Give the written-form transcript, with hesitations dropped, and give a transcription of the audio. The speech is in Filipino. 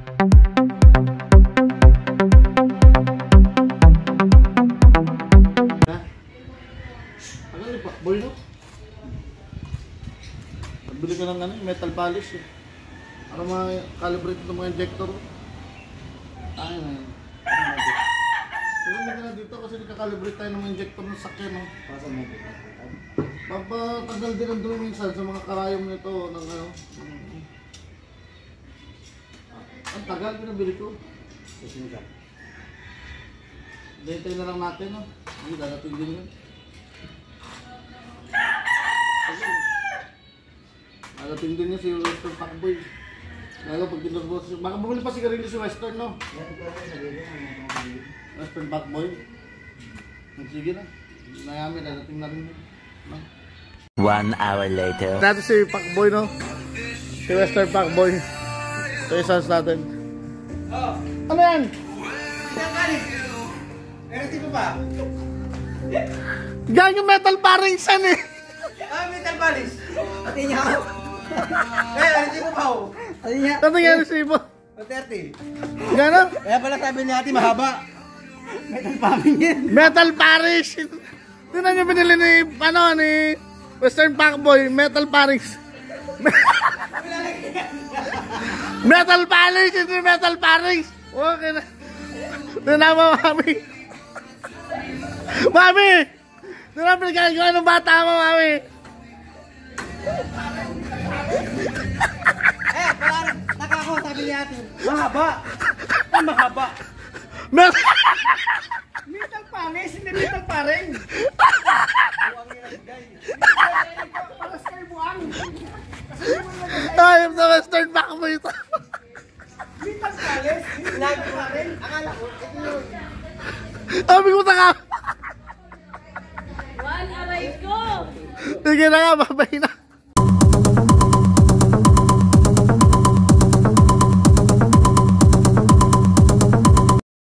Boy, no? Nagbili ka ng metal polish eh. Para ma-calibrate ng mga injector. Ay na yun. Tulungan ka na dito kasi nagka-calibrate tayo ng mga injector ng sakyan, no? Papatagal din ang dumi minsan sa mga karayom nito ng ano. Ang tagal pinabili ko. Dahintay na lang natin, no? Hindi, dadating din yun. Nagating din niya si Western Packboy. Lalo pag tinurbos siya. Baka bumili pa sigarilyo si Western, no? Western Packboy. Sige na. Nayami, nagating na rin. No? 1 hour later. Natin si Packboy, no? Si Western Packboy. Ito yung sons natin. Ano yan? Meron ko ba? Gang yung metal parings yan eh. Metal polish. Pati niya ako. Meron ko ba ako? Pati niya. Ano yan si Ibo? 30. Gano'n? Kaya pala sabi ni ate mahaba. Metal paring yan. Metal Parish! Tignan nyo binili ni, ni Western Packboy, Metal Parings. Metal Parish, hindi Metal Parings! Okay na. Tignan mo, mami. Mami! Tignan pinagkagawa ng bata mo, mami. Pala nakako sabi ni ate. Mahaba. Ay, mahaba. Metal panis, hindi metal paring. Para sa buang. Ayun sa Western Packboy ito. Metal panis, metal paring. Akala ko, ito yun. Sabi ko ka. One, aray ko! Sige na nga, babay na.